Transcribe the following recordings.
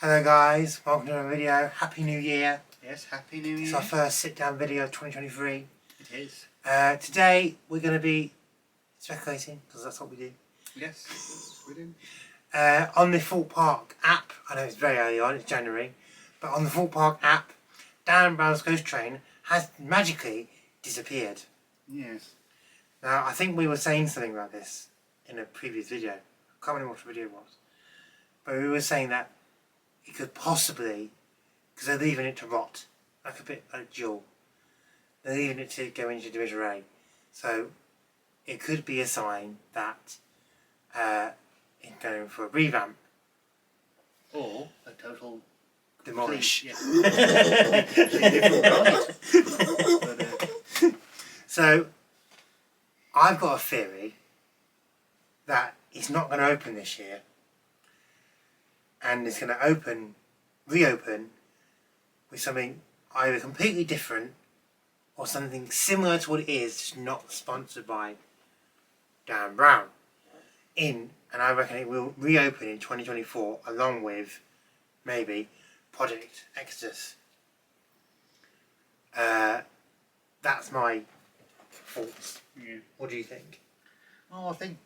Hello guys, welcome to another video. Happy New Year. Yes, Happy New Year. It's our first sit-down video of 2023. It is. Today we're going to be speculating, because that's what we do. Yes, we do. On the Thought Park app, I know it's very early on, it's January, but on the Thought Park app, Darren Brown's ghost train has magically disappeared. Yes. Now, I think we were saying something about this in a previous video. I can't remember what the video was. But we were saying that it could possibly, because they're leaving it to rot, like a bit like Jewel. They're leaving it to go into Division A. So it could be a sign that it's going for a revamp. Or a total demolish. So I've got a theory that it's not going to open this year, and it's going to reopen with something either completely different or something similar to what it is, just not sponsored by Darren Brown. And I reckon it will reopen in 2024 along with maybe Project Exodus. That's my thoughts. Yeah. What do you think? Well, I think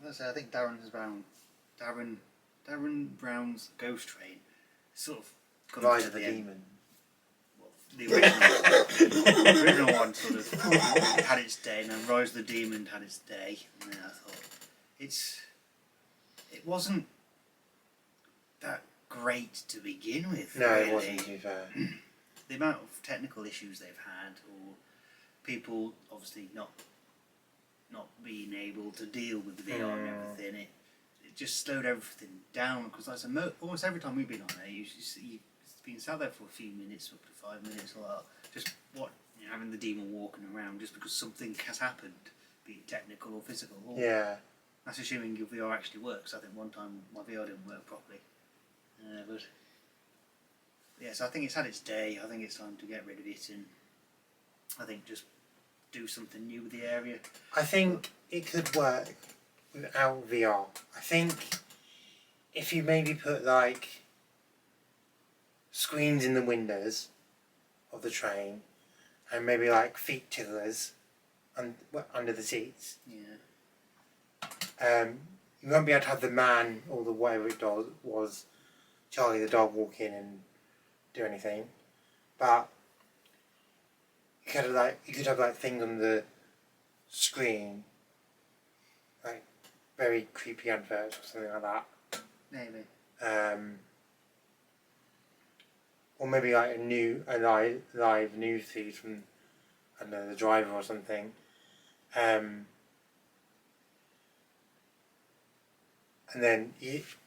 Darren Brown's Ghost Train sort of Rise of the Demon. Well, the original one sort of had its day, and then Rise of the Demon had its day. And then I thought it wasn't that great to begin with. No, really. it wasn't, to be fair. The amount of technical issues they've had, or people obviously not being able to deal with the VR and everything, it just slowed everything down. Because like almost every time we've been on there, it's been sat there for a few minutes, up to 5 minutes, or just having the demon walking around just because something has happened, be it technical or physical. Or, yeah. That's assuming your VR actually works. I think one time my VR didn't work properly. But yes, I think it's had its day. I think it's time to get rid of it, and I think just do something new with the area. I think it could work without VR. I think if you maybe put like screens in the windows of the train and maybe like feet tillers under the seats. Yeah. You won't be able to have the man or the whatever it was Charlie the dog walk in and do anything, but you could have like things on the screen, like very creepy adverts or something like that. Maybe. Or maybe like a live news feed from the driver or something. And then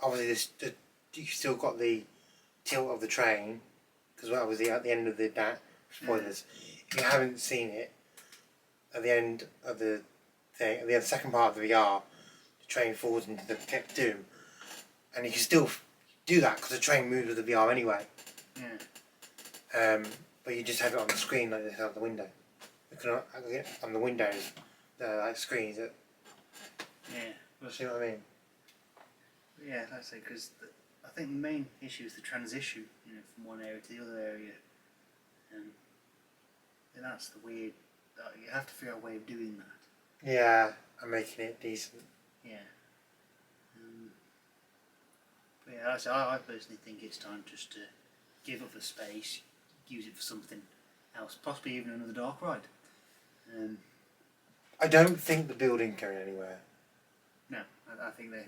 obviously you still got the tilt of the train, because obviously at the end of the spoilers. If you haven't seen it, at the end of the thing, at the second part of the VR, the train falls into the pit of doom, and you can still do that because the train moves with the VR anyway. Yeah. But you just have it on the screen like this out the window. On the windows, like screens. Yeah. See what I mean? Yeah, like I say, because I think the main issue is the transition, from one area to the other area, and that's the weird. You have to figure out a way of doing that. Yeah, and making it decent. Yeah. But yeah, like I say, I personally think it's time just to give up the space, use it for something else, possibly even another dark ride. I don't think the building's going anywhere. No, I think they've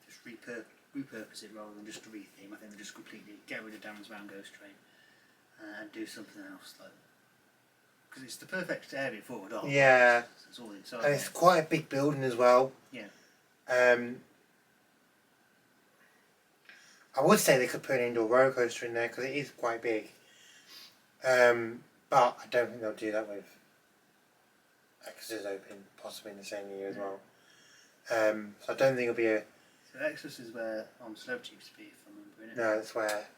just repurpose it rather than just a retheme. I think they just completely get rid of Darren's Brown Ghost Train and do something else, because it's the perfect area for a dark. Yeah. It's all inside. And it's quite a big building as well. Yeah. I would say they could put an indoor roller coaster in there because it is quite big. But I don't think they'll do that with Exodus open, possibly in the same year as well. So I don't think it'll be a... So Exodus is where Celebrity used to be, if I remember, innit? No, it's where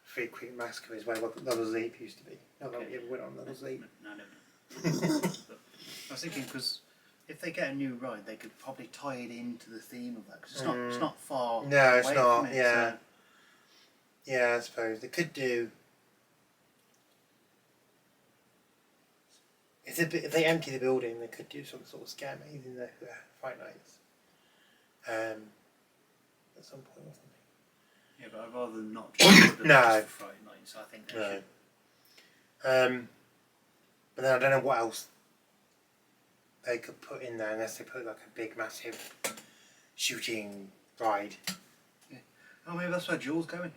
Three Quick Massacre is where Levels Leap used to be. Not that we ever went on Levels Leap. No, I don't know. But I was thinking, because if they get a new ride, they could probably tie it into the theme of that, because it's not far. No, it's away not. from it, Yeah. so Yeah, I suppose they could do. If they empty the building, they could do some sort of scare maze in the fight nights. At some point or something. Yeah, but I'd rather not just No. just for Friday night, so I think they No. should. But then I don't know what else they could put in there unless they put like a big, massive shooting ride. Yeah. Oh, maybe that's where Jules going.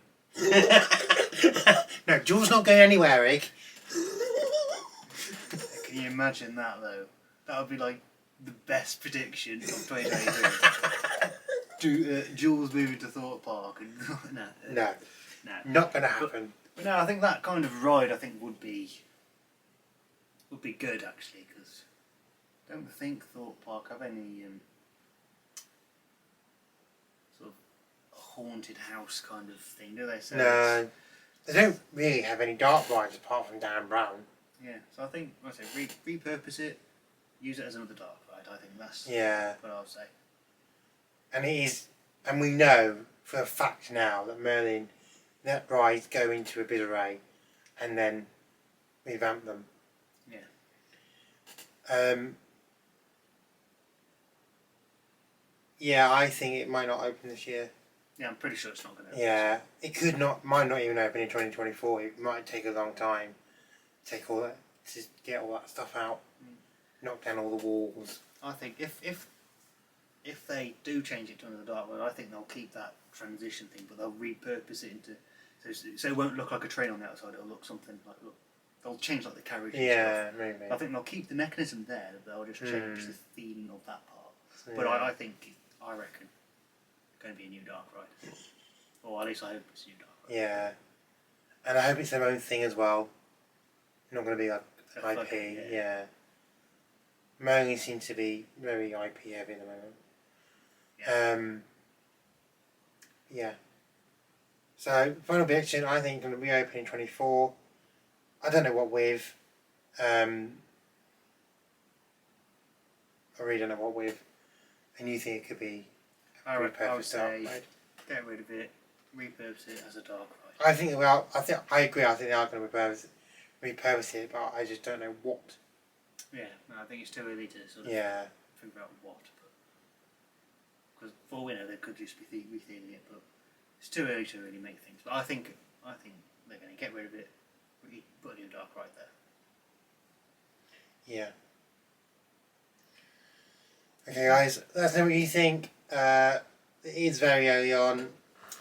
No, Jules not going anywhere, Eric. Can you imagine that though? That would be like the best prediction of 2023. Jules moving to Thorpe Park and No, not going to happen. But no, I think that kind of ride would be good actually, because I don't think Thorpe Park have any sort of haunted house kind of thing, do they? So No, they don't really have any dark rides apart from Darren Brown. yeah, so I think like I say repurpose it, use it as another dark ride. I think that's what I would say. And it is, and we know for a fact now that Merlin, that rides go into a bit array, and then revamp them. Yeah. Yeah, I think it might not open this year. Yeah, I'm pretty sure it's not going to open. Yeah, it could not, might not even open in 2024. It might take a long time. To get all that stuff out, knock down all the walls. I think if they do change it to another dark ride, I think they'll keep that transition thing, but they'll repurpose it into so it won't look like a train on the outside. It'll look something like they'll change like the carriage. Yeah, and stuff. maybe. I think they'll keep the mechanism there. They'll just change the theme of that part. Yeah. But I reckon it's going to be a new dark ride, or at least I hope it's a new dark ride. Yeah, and I hope it's their own thing as well. Not going to be like IP. Yeah. Merlin seems to be very IP heavy at the moment. Yeah. So final prediction, I think going to reopen in 24. I don't know what with. I really don't know what with. And you think it could be I would say ride? get rid of it, repurpose it as a dark ride. I think I agree. I think they are going to repurpose it, but I just don't know what. Yeah, no, I think it's too early to sort of figure out what. Because for all we know, they could just be retheming it, but it's too early to really make things. But I think they're going to get rid of it, put a new dark ride there. Yeah. Okay, guys, let us know what you think. It is very early on.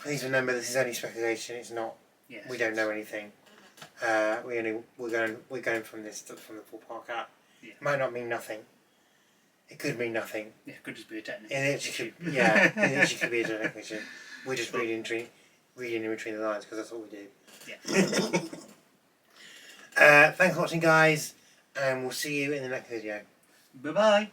Please remember, this is only speculation. It's not. Yes. We don't know anything. We're going from the full park app. Yeah. It might not mean nothing. It could mean nothing. Yeah, it could just be a technical issue. It literally could be a technical issue. We're just reading in between the lines because that's all we do. Yeah. Thanks for watching, guys, and we'll see you in the next video. Bye bye.